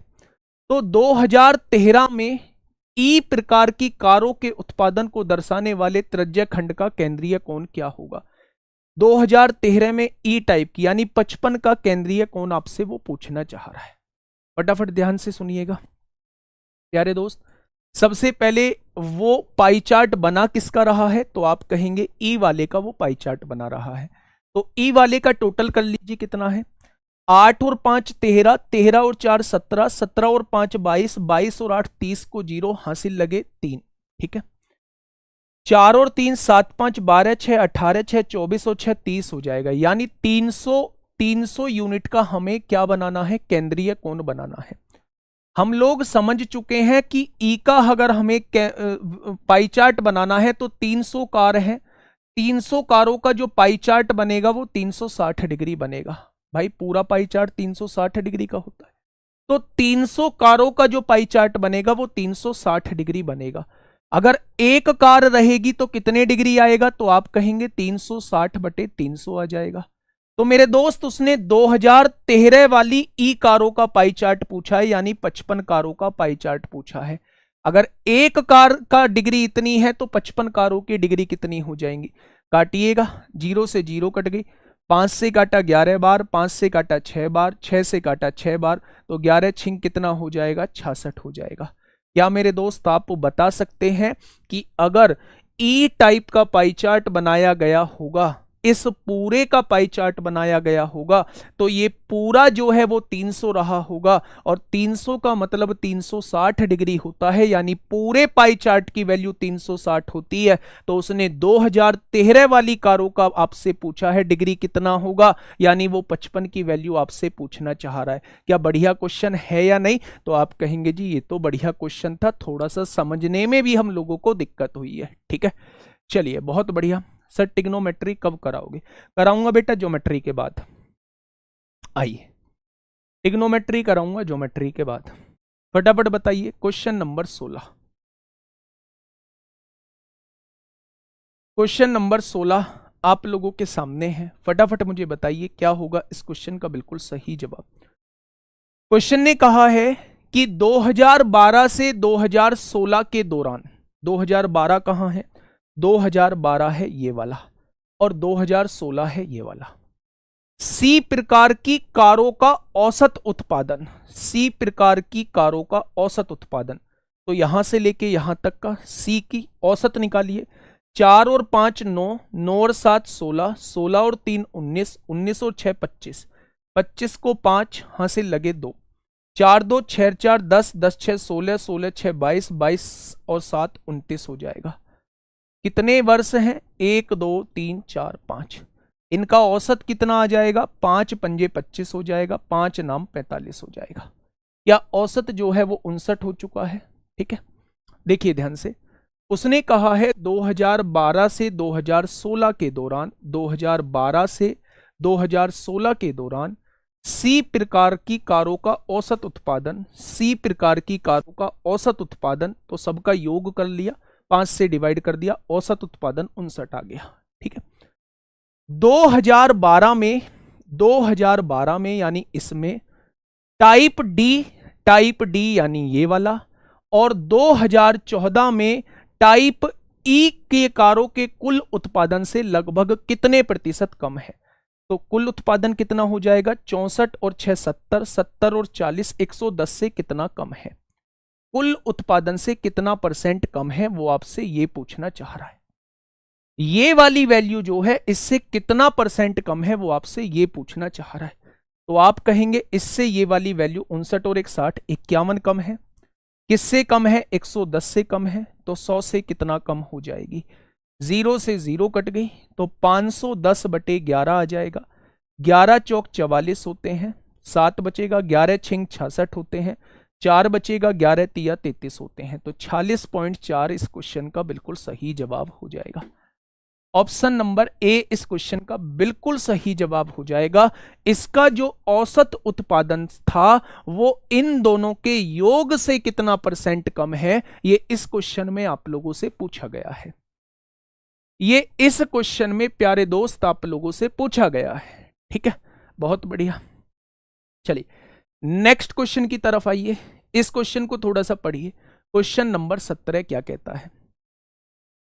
तो 2013 में ई प्रकार की कारों के उत्पादन को दर्शाने वाले त्रिज्या खंड का केंद्रीय कोण क्या होगा? 2013 में ई टाइप की यानी 55 का केंद्रीय कोण आपसे वो पूछना चाह रहा है। फटाफट ध्यान से सुनिएगा प्यारे दोस्त। सबसे पहले वो पाई चार्ट बना किसका रहा है? तो आप कहेंगे ई वाले का वो पाई चार्ट बना रहा है। तो ई वाले का टोटल कर लीजिए कितना है? 8 और 5 13, 13 और 4 17, 17 और 5 22, 22 और 8 30 को 0 हासिल लगे 3। ठीक है, 4 और 3 7 5 12 6 18 6 24 और 6 30 हो जाएगा। यानी 300 यूनिट का हमें क्या बनाना है? केंद्रीय कोण बनाना है। हम लोग समझ चुके हैं कि ई का अगर हमें पाई चार्ट बनाना है तो 300 कार है, 300 कारों का जो पाई चार्ट बनेगा वो 360 डिग्री बनेगा। भाई पूरा पाई चार्ट 360 डिग्री का होता है, तो 300 कारों का जो पाई चार्ट बनेगा वो 360 डिग्री बनेगा। अगर एक कार रहेगी तो कितने डिग्री आएगा? तो आप कहेंगे 360/300 आ जाएगा। तो मेरे दोस्त उसने 2013 वाली ई कारों का पाई चार्ट पूछा है, यानी 55 कारों का पाई चार्ट पूछा है। अगर एक कार का डिग्री इतनी है तो 55 कारों की डिग्री कितनी हो जाएंगी? काटिएगा, 0 से 0 कट गई, 5 से काटा 11 बार, 5 से काटा 6 बार, 6 से काटा 6 बार, तो 11 छिंग कितना हो जाएगा? 66 हो जाएगा। क्या मेरे दोस्त आप बता सकते हैं कि अगर ई टाइप का पाई चार्ट बनाया गया होगा, इस पूरे का पाई चार्ट बनाया गया होगा, तो ये पूरा जो है वो 300 रहा होगा, और 300 का मतलब 360 डिग्री होता है, यानी पूरे पाई चार्ट की वैल्यू 360 होती है। तो उसने 2013 वाली कारों का आपसे पूछा है डिग्री कितना होगा, यानी वो 55 की वैल्यू आपसे पूछना चाह रहा है। क्या बढ़िया क्वेश्चन है या नहीं? तो आप कहेंगे जी ये तो बढ़िया क्वेश्चन था, थोड़ा सा समझने में भी हम लोगों को दिक्कत हुई है। ठीक है, चलिए बहुत बढ़िया। सर टिग्नोमेट्री कब कराओगे? कराऊंगा बेटा ज्योमेट्री के बाद। आइए, टिग्नोमेट्री कराऊंगा ज्योमेट्री के बाद। फटाफट बताइए क्वेश्चन नंबर 16। क्वेश्चन नंबर 16 आप लोगों के सामने है। फटाफट मुझे बताइए क्या होगा इस क्वेश्चन का बिल्कुल सही जवाब। क्वेश्चन ने कहा है कि 2012 से 2016 के दौरान, 2012 कहां है? 2012 है ये वाला, और 2016 है ये वाला। सी प्रकार की कारों का औसत उत्पादन, सी प्रकार की कारों का औसत उत्पादन, तो यहां से लेके यहां तक का सी की औसत निकालिए। 4 और 5 9, 9 और 7 16, 16 और 3 19, 19 और 6 25, 25 को 5 हासिल लगे 2, 4 2 6 4 10, 10 6 16, 16 6 22, 22 और 7 29 हो जाएगा। कितने वर्ष हैं? 1 2 3 4 5। इनका औसत कितना आ जाएगा? 5 पंजे 25 हो जाएगा, 5 नाम 45 हो जाएगा। या औसत जो है वो 59 हो चुका है। ठीक है, देखिए ध्यान से, उसने कहा है 2012 से 2016 के दौरान, 2012 से 2016 के दौरान सी प्रकार की कारों का औसत उत्पादन, सी प्रकार की कारों का औसत उत्पादन, तो सबका योग कर लिया, 5 से डिवाइड कर दिया, औसत उत्पादन 59 आ गया। ठीक है, 2012 में यानी इसमें टाइप डी यानी ये वाला, और 2014 में टाइप ई के कारों के कुल उत्पादन से लगभग कितने प्रतिशत कम है? तो कुल उत्पादन कितना हो जाएगा? 64 और 6 70, 70 और 40 110 से कितना कम है? कुल उत्पादन से कितना परसेंट कम है, वो आपसे ये पूछना चाह रहा है। ये वाली वैल्यू जो है इससे कितना परसेंट कम है, वो आपसे ये पूछना चाह रहा है। तो आप कहेंगे इससे ये वाली वैल्यू 59 और 60 51 कम है। किससे कम है? 110 से कम है। तो 100 से कितना कम हो जाएगी? 0 से 0 कट गई, तो 510/11 आ जाएगा। 11 चौक 44 होते हैं, 7 बचेगा, 11 छिंग 66 होते हैं, 4 बचेगा, 11 तिया 33 होते हैं। तो 46.4 इस क्वेश्चन का बिल्कुल सही जवाब हो जाएगा। ऑप्शन नंबर ए इस क्वेश्चन का बिल्कुल सही जवाब हो जाएगा। इसका जो औसत उत्पादन था वो इन दोनों के योग से कितना परसेंट कम है, ये इस क्वेश्चन में आप लोगों से पूछा गया है। ये इस क्वेश्चन में प्यारे दोस्त आप लोगों से पूछा गया है। ठीक है, बहुत बढ़िया। चलिए नेक्स्ट क्वेश्चन की तरफ आइए। इस क्वेश्चन को थोड़ा सा पढ़िए। क्वेश्चन नंबर 17 क्या कहता है?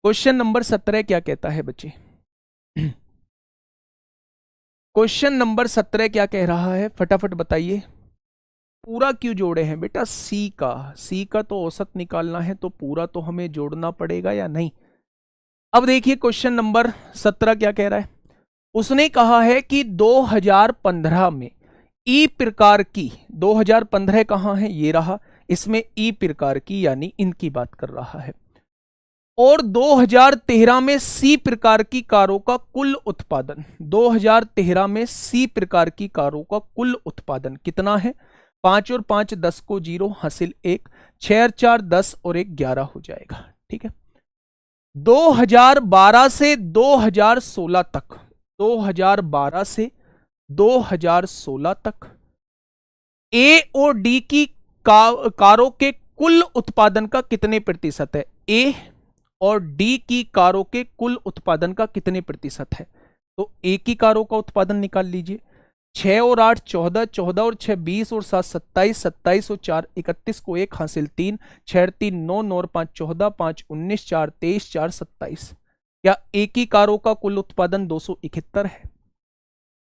क्वेश्चन नंबर 17 क्या कहता है बच्चे? क्वेश्चन नंबर 17 क्या कह रहा है, फटाफट बताइए। पूरा क्यों जोड़े हैं बेटा? सी का तो औसत निकालना है, तो पूरा तो हमें जोड़ना पड़ेगा या नहीं? अब देखिए क्वेश्चन नंबर 17 क्या कह रहा है। उसने कहा है कि 2015 में ई प्रकार की, 2015 कहां है? ये रहा, इसमें ई प्रकार की यानी इनकी बात कर रहा है। और 2013 में सी प्रकार की कारों का कुल उत्पादन, 2013 में सी प्रकार की कारों का कुल उत्पादन कितना है? 5 और 5 10 को 0 हासिल 1, 6 और 4 10 और 1 11 हो जाएगा। ठीक है, 2012 से 2016 तक, 2012 से 2016 तक ए और डी की कारों के कुल उत्पादन का कितने प्रतिशत है? ए और डी की कारों के कुल उत्पादन का कितने प्रतिशत है? तो ए की कारों का उत्पादन निकाल लीजिए। 6 और 8 14, 14 और 6 20 और 7 27, 27 और 4 31 को 1 हासिल 3, 6 3 9, 9 और 5 14, 5 19, 4 23, 4 27। क्या ए की कारों का कुल उत्पादन 271 है?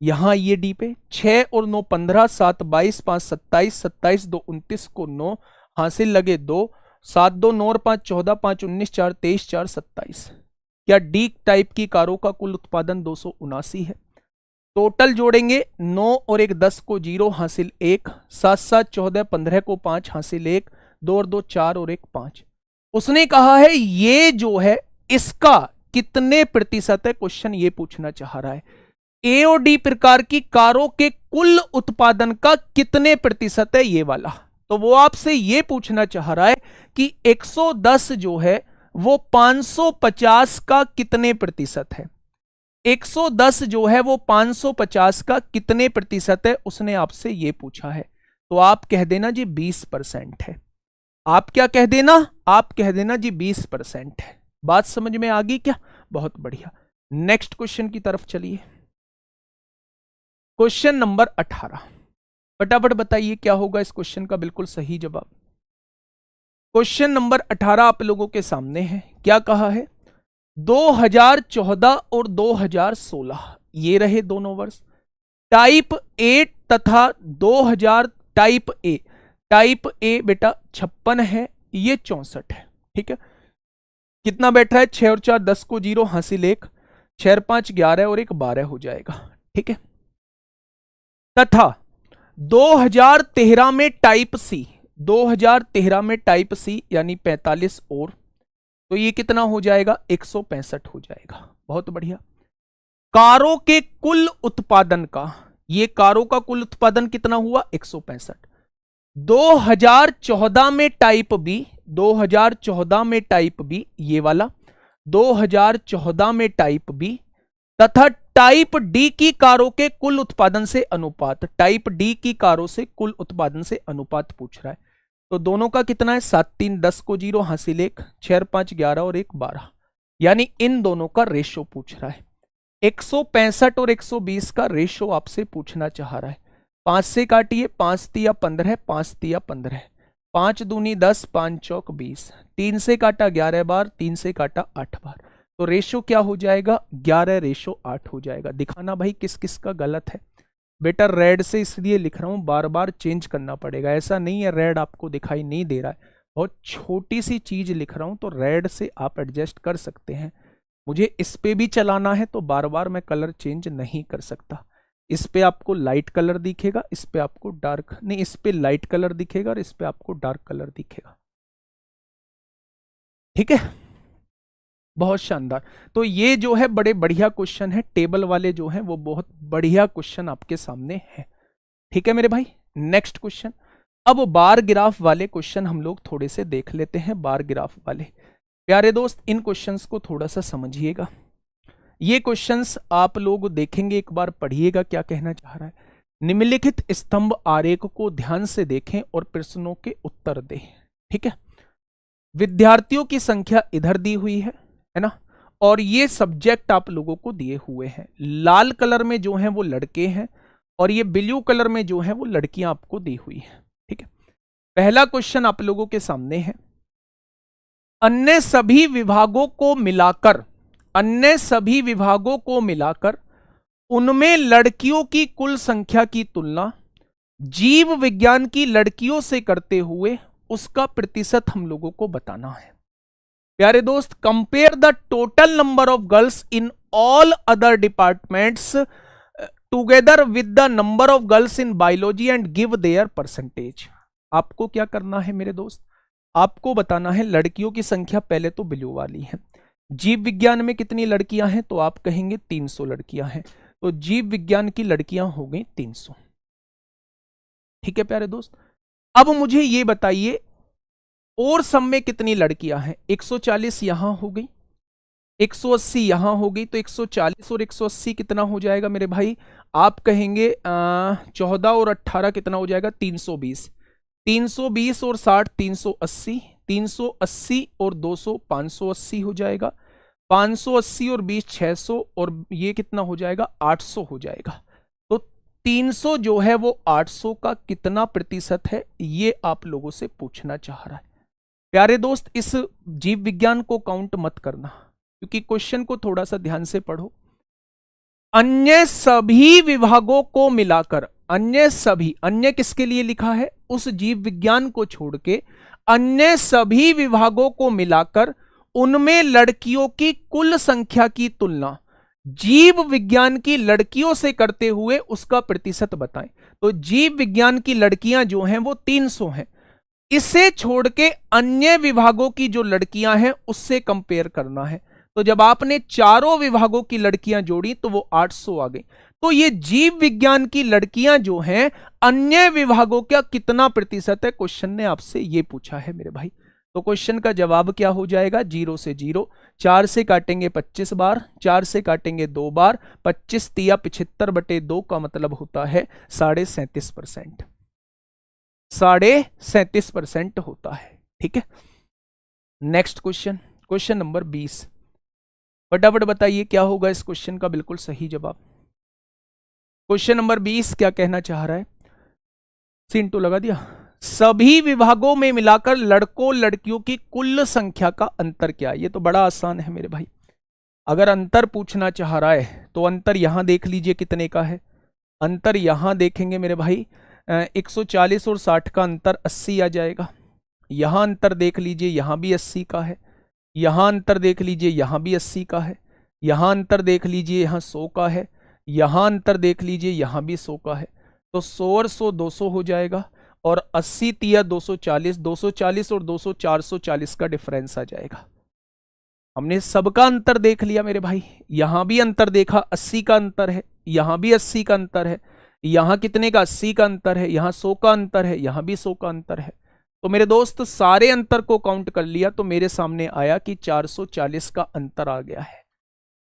यहां ये डी पे 6 और 9 15, 7 22, 5 27, 27 2 29 को 9 हासिल लगे 2, 7 2 9 और 5 14, 5 19, 4 23, 4 27। क्या डी टाइप की कारों का कुल उत्पादन 279 है? टोटल जोड़ेंगे 9 और 1 10 को 0 हासिल 1, 7 7 14 15 को 5 हासिल 1, 2 और 2 4 और 1 5। उसने कहा है ये जो है इसका कितने प्रतिशत है, क्वेश्चन ये पूछना चाह रहा है। ए और डी प्रकार की कारों के कुल उत्पादन का कितने प्रतिशत है ये वाला, तो वो आपसे ये पूछना चाह रहा है कि 110 जो है वो 550 का कितने प्रतिशत है? 110 जो है वो 550 का कितने प्रतिशत है, उसने आपसे ये पूछा है। तो आप कह देना जी 20% है। आप क्या कह देना? आप कह देना जी 20% है। बात समझ में आ गई क्या? बहुत बढ़िया। नेक्स्ट क्वेश्चन की तरफ चलिए। क्वेश्चन नंबर 18, फटाफट बताइए क्या होगा इस क्वेश्चन का बिल्कुल सही जवाब। क्वेश्चन नंबर 18 आप लोगों के सामने है। क्या कहा है? 2014 और 2016 ये रहे दोनों वर्ष। टाइप ए तथा 2000 टाइप ए बेटा 56 है, ये 64 है। ठीक है, कितना बैठ रहा है, 6 और 4 10 को 0, हासिल 1, 6 और 5 11 और 1 12 हो जाएगा। ठीक है, तथा 2013 में टाइप सी, 2013 में टाइप सी यानी 45 और, तो ये कितना हो जाएगा, 165 हो जाएगा। बहुत बढ़िया। कारों के कुल उत्पादन का, ये कारों का कुल उत्पादन कितना हुआ, 165। 2014 में टाइप बी, 2014 में टाइप बी, ये वाला 2014 में टाइप बी तथा टाइप डी की कारों के कुल उत्पादन से अनुपात, टाइप डी की कारों से कुल उत्पादन से अनुपात पूछ रहा है। तो दोनों का कितना है, 7 3 10 को 0, हासिल 1, 6 और 5 11 और 1 12, यानी इन दोनों का रेशो पूछ रहा है। 165 और 120 का रेशो आपसे पूछना चाह रहा है। 5 से काटिए, 5 तिया 15, 5 तिया 15, 5 दूनी 10, 5 चौक 20, 3 से काटा 11 बार, 3 से काटा 8 बार, तो रेशो क्या हो जाएगा, 11:8 हो जाएगा। दिखाना भाई किस किस का गलत है। बेटा रेड से इसलिए लिख रहा हूं, बार बार चेंज करना पड़ेगा, ऐसा नहीं है रेड आपको दिखाई नहीं दे रहा है, बहुत छोटी सी चीज लिख रहा हूं, तो रेड से आप एडजस्ट कर सकते हैं। मुझे इस पे भी चलाना है तो बार बार मैं कलर चेंज नहीं कर सकता। इस पे आपको लाइट कलर दिखेगा, इस पे आपको डार्क, नहीं इस पे लाइट कलर दिखेगा और इस पे आपको डार्क कलर दिखेगा। ठीक है, बहुत शानदार। तो ये जो है बड़े बढ़िया क्वेश्चन है, टेबल वाले जो हैं वो बहुत बढ़िया क्वेश्चन आपके सामने है। ठीक है मेरे भाई, नेक्स्ट क्वेश्चन। अब बार ग्राफ वाले क्वेश्चन हम लोग थोड़े से देख लेते हैं। बार ग्राफ वाले प्यारे दोस्त, इन क्वेश्चंस को थोड़ा सा समझिएगा। ये क्वेश्चंस आप लोग देखेंगे, एक बार पढ़िएगा क्या कहना चाह रहा है। निम्नलिखित स्तंभ आरेख को ध्यान से देखें और प्रश्नों के उत्तर दें। ठीक है, विद्यार्थियों की संख्या इधर दी हुई है ना, और ये सब्जेक्ट आप लोगों को दिए हुए हैं। लाल कलर में जो है वो लड़के हैं और ये ब्लू कलर में जो है वो लड़कियां आपको दी हुई है। ठीक है, पहला क्वेश्चन आप लोगों के सामने है, अन्य सभी विभागों को मिलाकर, अन्य सभी विभागों को मिलाकर उनमें लड़कियों की कुल संख्या की तुलना जीव विज्ञान की लड़कियों से करते हुए उसका प्रतिशत हम लोगों को बताना है। प्यारे दोस्त, compare the total number of girls in all other departments together with the number of girls in biology and give their percentage. आपको क्या करना है मेरे दोस्त, आपको बताना है लड़कियों की संख्या, पहले तो ब्लू वाली है। जीव विज्ञान में कितनी लड़कियां हैं, तो आप कहेंगे 300 लड़कियां हैं, तो जीव विज्ञान की लड़कियां हो गई 300। ठीक है प्यारे दोस्त, अब मुझे ये बताइए और सब में कितनी लड़कियां हैं। 140 यहां हो गई, 180 यहां हो गई, तो 140 और 180 कितना हो जाएगा मेरे भाई, आप कहेंगे 14 और 18 कितना हो जाएगा, 320। 320 और 60 380, 380 और 200 580 हो जाएगा, 580 और 20 600, और ये कितना हो जाएगा, 800 हो जाएगा। तो 300 जो है वो 800 का कितना प्रतिशत है, ये आप लोगों से पूछना चाह रहा है। प्यारे दोस्त, इस जीव विज्ञान को काउंट मत करना, क्योंकि क्वेश्चन को थोड़ा सा ध्यान से पढ़ो। अन्य सभी विभागों को मिलाकर, अन्य सभी, अन्य किसके लिए लिखा है, उस जीव विज्ञान को छोड़ के अन्य सभी विभागों को मिलाकर उनमें लड़कियों की कुल संख्या की तुलना जीव विज्ञान की लड़कियों से करते हुए उसका प्रतिशत बताएं। तो जीव विज्ञान की लड़कियां जो हैं वो 300 हैं, इसे छोड़ के अन्य विभागों की जो लड़कियां हैं उससे कंपेयर करना है। तो जब आपने चारों विभागों की लड़कियां जोड़ी तो वो 800 आ गई। तो ये जीव विज्ञान की लड़कियां जो हैं अन्य विभागों का कितना प्रतिशत है, क्वेश्चन ने आपसे ये पूछा है मेरे भाई। तो क्वेश्चन का जवाब क्या हो जाएगा, 0 से 0, 4 से काटेंगे 25 बार, 4 से काटेंगे 2 बार, 25 तिया 75/2 का मतलब होता है 37.5%, 37.5% होता है। ठीक है, नेक्स्ट क्वेश्चन, क्वेश्चन नंबर 20। फटाफट बताइए क्या होगा इस क्वेश्चन का बिल्कुल सही जवाब। क्वेश्चन नंबर 20 क्या कहना चाह रहा है, सीन तो लगा दिया। सभी विभागों में मिलाकर लड़कों लड़कियों की कुल संख्या का अंतर क्या है। ये तो बड़ा आसान है मेरे भाई, अगर अंतर पूछना चाह रहा है तो अंतर यहां देख लीजिए कितने का है। अंतर यहां देखेंगे मेरे भाई 140 और 60 का अंतर 80 आ जाएगा। यहां अंतर देख लीजिए, यहां भी 80 का है। यहाँ अंतर देख लीजिए, यहाँ भी 80 का है, यहाँ अंतर देख लीजिए, यहाँ 100 का है, यहाँ अंतर देख लीजिए, यहाँ भी 100 का है। तो 100 और 100 200 हो जाएगा, और 80 तिया 240, 240 और 200 440 का डिफरेंस आ जाएगा। हमने सबका अंतर देख लिया मेरे भाई, यहां भी अंतर देखा, 80 का अंतर है, यहां भी 80 का अंतर है, यहां कितने का, 80 का अंतर है, यहां 100 का अंतर है, यहां भी 100 का अंतर है। तो मेरे दोस्त सारे अंतर को काउंट कर लिया तो मेरे सामने आया कि 440 का अंतर आ गया है।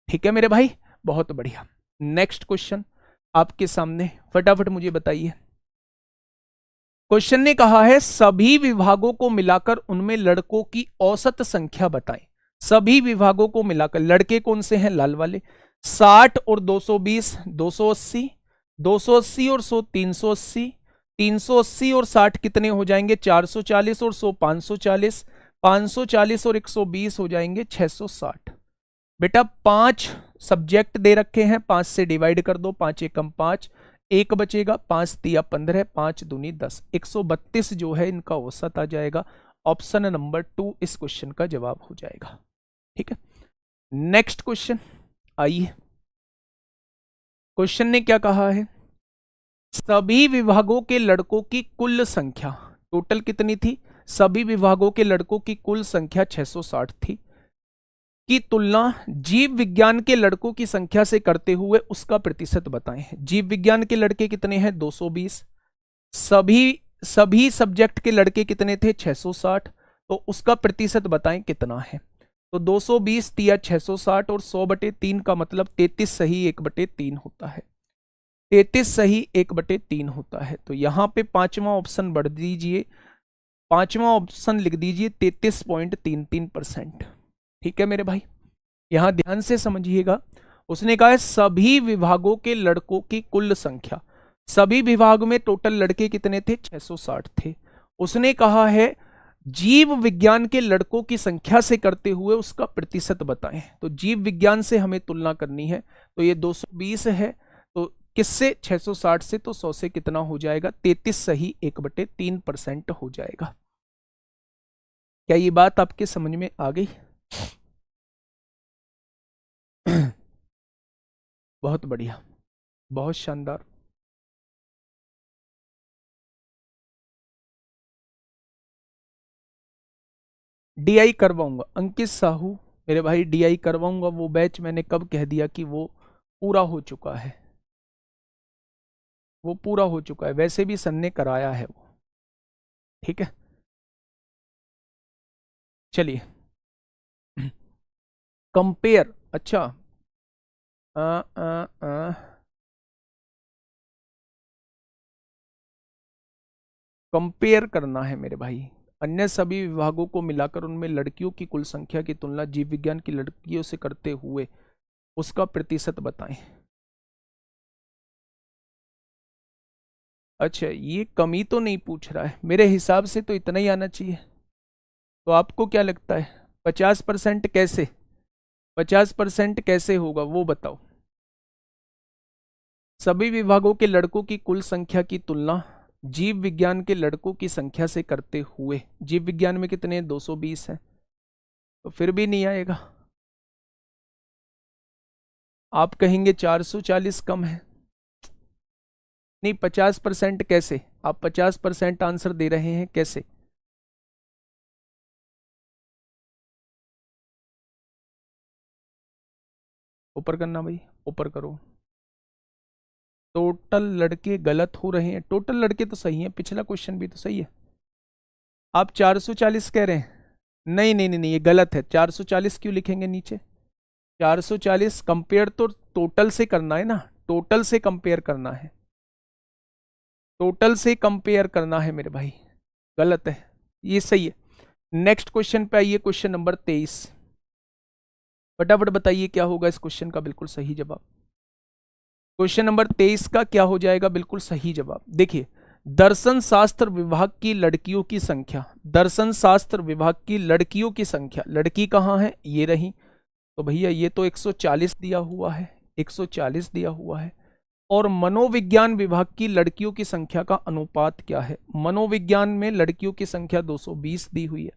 ठीक है मेरे भाई, बहुत बढ़िया। नेक्स्ट क्वेश्चन आपके सामने, फटाफट मुझे बताइए। क्वेश्चन ने कहा है सभी विभागों को मिलाकर उनमें लड़कों की औसत संख्या बताएं। सभी विभागों को मिलाकर, लड़के कौन से हैं, लाल वाले, 60 और 220 280, 280 और 100 380, 380 और 60 कितने हो जाएंगे, 440 और 100 540, 540 और 120 हो जाएंगे 660। बेटा 5 सब्जेक्ट दे रखे हैं, 5 से डिवाइड कर दो, 5 एकम 5, एक बचेगा, 5 तिया 15, 5 दूनी 10, 132 जो है इनका औसत आ जाएगा। ऑप्शन नंबर 2 इस क्वेश्चन का जवाब हो जाएगा। ठीक है, नेक्स्ट क्वेश्चन आइए। क्वेश्चन ने क्या कहा है, सभी विभागों के लड़कों की कुल संख्या टोटल कितनी थी, सभी विभागों के लड़कों की कुल संख्या 660 थी, की तुलना जीव विज्ञान के लड़कों की संख्या से करते हुए उसका प्रतिशत बताएं। जीव विज्ञान के लड़के कितने हैं, 220, सभी सब्जेक्ट के लड़के कितने थे, 660, तो उसका प्रतिशत बताएं कितना है। तो 220 तिया 660 और 100/3 का मतलब 33 सही 1/3 होता है, 33 सही 1/3 होता है। तो यहां पे पांचवा ऑप्शन बढ़ दीजिए, पांचवा ऑप्शन लिख दीजिए 33.33%। ठीक है मेरे भाई, यहां ध्यान से समझिएगा। उसने कहा है सभी विभागों के लड़कों की कुल संख्या, सभी विभाग में टोटल लड़के कितने थे, 660 थे। उसने कहा है जीव विज्ञान के लड़कों की संख्या से करते हुए उसका प्रतिशत बताएं। तो जीव विज्ञान से हमें तुलना करनी है, तो ये 220 है, तो किससे, 660 से, तो 100 से कितना हो जाएगा, 33 सही 1/3% हो जाएगा। क्या ये बात आपके समझ में आ गई? बहुत बढ़िया, बहुत शानदार। डीआई करवाऊंगा अंकित साहू, मेरे भाई डीआई करवाऊंगा। वो बैच मैंने कब कह दिया कि वो पूरा हो चुका है, वो पूरा हो चुका है, वैसे भी सन ने कराया है वो। ठीक है, चलिए। कंपेयर, अच्छा आ, आ, आ, कंपेयर करना है मेरे भाई, अन्य सभी विभागों को मिलाकर उनमें लड़कियों की कुल संख्या की तुलना जीव विज्ञान की लड़कियों से करते हुए उसका प्रतिशत बताएं। अच्छा, ये कमी तो नहीं पूछ रहा है, मेरे हिसाब से तो इतना ही आना चाहिए। तो आपको क्या लगता है 50% कैसे, 50% कैसे होगा वो बताओ। सभी विभागों के लड़कों की कुल संख्या की तुलना जीव विज्ञान के लड़कों की संख्या से करते हुए, जीव विज्ञान में कितने 220 है, तो फिर भी नहीं आएगा। आप कहेंगे 440 कम है, नहीं 50% कैसे, आप 50% आंसर दे रहे हैं कैसे। ऊपर करना भाई, ऊपर करो। टोटल लड़के गलत हो रहे हैं, टोटल लड़के तो सही हैं, पिछला क्वेश्चन भी तो सही है। आप 440 कह रहे हैं, नहीं नहीं नहीं नहीं, ये गलत है। 440 क्यों लिखेंगे नीचे, 440 कंपेयर तो टोटल से करना है ना, टोटल से कंपेयर करना है, टोटल से कंपेयर करना है मेरे भाई, गलत है, ये सही है। नेक्स्ट क्वेश्चन पे आइए, क्वेश्चन नंबर 23। फटाफट बताइए क्या होगा इस क्वेश्चन का बिल्कुल सही जवाब। क्वेश्चन नंबर 23 का क्या हो जाएगा बिल्कुल सही जवाब, देखिए। दर्शन शास्त्र विभाग की लड़कियों की संख्या, दर्शन शास्त्र विभाग की लड़कियों की संख्या, लड़की कहाँ है, ये रही, तो भैया ये तो 140 दिया हुआ है, 140 दिया हुआ है। और मनोविज्ञान विभाग की लड़कियों की संख्या का अनुपात क्या है, मनोविज्ञान में लड़कियों की संख्या 220 दी हुई है,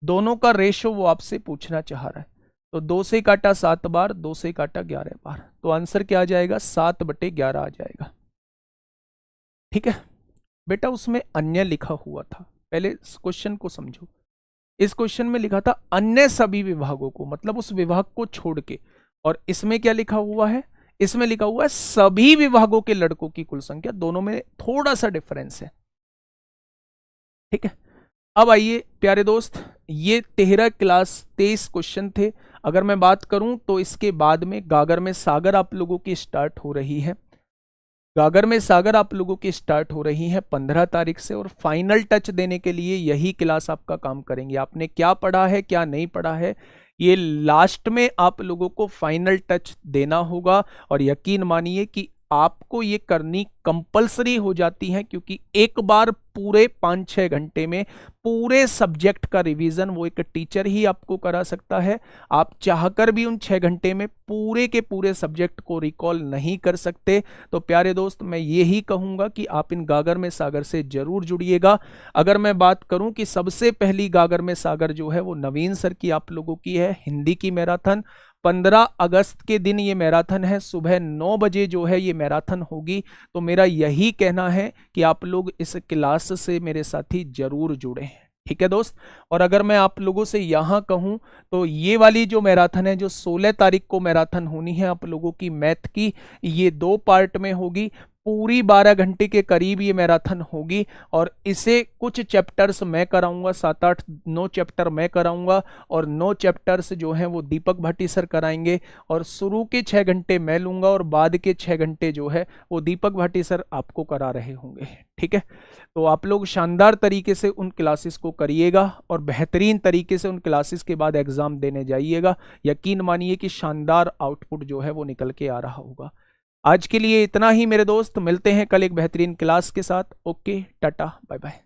दोनों का रेशो वो आपसे पूछना चाह रहा है। तो 2 से काटा 7 बार, 2 से काटा 11 बार, तो आंसर क्या आ जाएगा? 7/11 आ जाएगा। ठीक है बेटा, उसमें अन्य लिखा हुआ था, पहले इस क्वेश्चन को समझो। इस क्वेश्चन में लिखा था अन्य सभी विभागों को, मतलब उस विभाग को छोड़ के। और इसमें क्या लिखा हुआ है? इसमें लिखा हुआ है सभी विभागों के लड़कों की कुल संख्या। दोनों में थोड़ा सा डिफरेंस है। ठीक है, अब आइए प्यारे दोस्त, ये 13 क्लास 23 क्वेश्चन थे। अगर मैं बात करूं तो इसके बाद में गागर में सागर आप लोगों की स्टार्ट हो रही है। गागर में सागर आप लोगों की स्टार्ट हो रही है 15 तारीख से, और फाइनल टच देने के लिए यही क्लास आपका काम करेंगे। आपने क्या पढ़ा है, क्या नहीं पढ़ा है, ये लास्ट में आप लोगों को फाइनल टच देना होगा। और यकीन मानिए कि आपको ये करनी कंपलसरी हो जाती है, क्योंकि एक बार पूरे 5-6 घंटे में पूरे सब्जेक्ट का रिवीजन वो एक टीचर ही आपको करा सकता है। आप चाहकर भी उन 6 घंटे में पूरे के पूरे सब्जेक्ट को रिकॉल नहीं कर सकते। तो प्यारे दोस्त, मैं यही कहूंगा कि आप इन गागर में सागर से जरूर जुड़िएगा। अगर मैं बात करूं कि सबसे पहली गागर में सागर जो है वो नवीन सर की आप लोगों की है, हिंदी की मैराथन। 15 अगस्त के दिन ये मैराथन है, सुबह 9 बजे जो है ये मैराथन होगी। तो मेरा यही कहना है कि आप लोग इस क्लास से मेरे साथी जरूर जुड़े। ठीक है दोस्त, और अगर मैं आप लोगों से यहाँ कहूँ तो ये वाली जो मैराथन है, जो 16 तारीख को मैराथन होनी है आप लोगों की मैथ की, ये 2 पार्ट में होगी। पूरी 12 घंटे के करीब ये मैराथन होगी, और इसे कुछ चैप्टर्स मैं कराऊंगा, 7-8-9 चैप्टर मैं कराऊंगा, और 9 चैप्टर्स जो हैं वो दीपक भाटी सर कराएंगे। और शुरू के 6 घंटे मैं लूंगा, और बाद के 6 घंटे जो है वो दीपक भाटी सर आपको करा रहे होंगे। ठीक है, तो आप लोग शानदार तरीके से उन क्लासेस को करिएगा, और बेहतरीन तरीके से उन क्लासेस के बाद एग्जाम देने जाइएगा। यकीन मानिए कि शानदार आउटपुट जो है वो निकल के आ रहा होगा। आज के लिए इतना ही मेरे दोस्त, मिलते हैं कल एक बेहतरीन क्लास के साथ। Okay, tata, bye bye.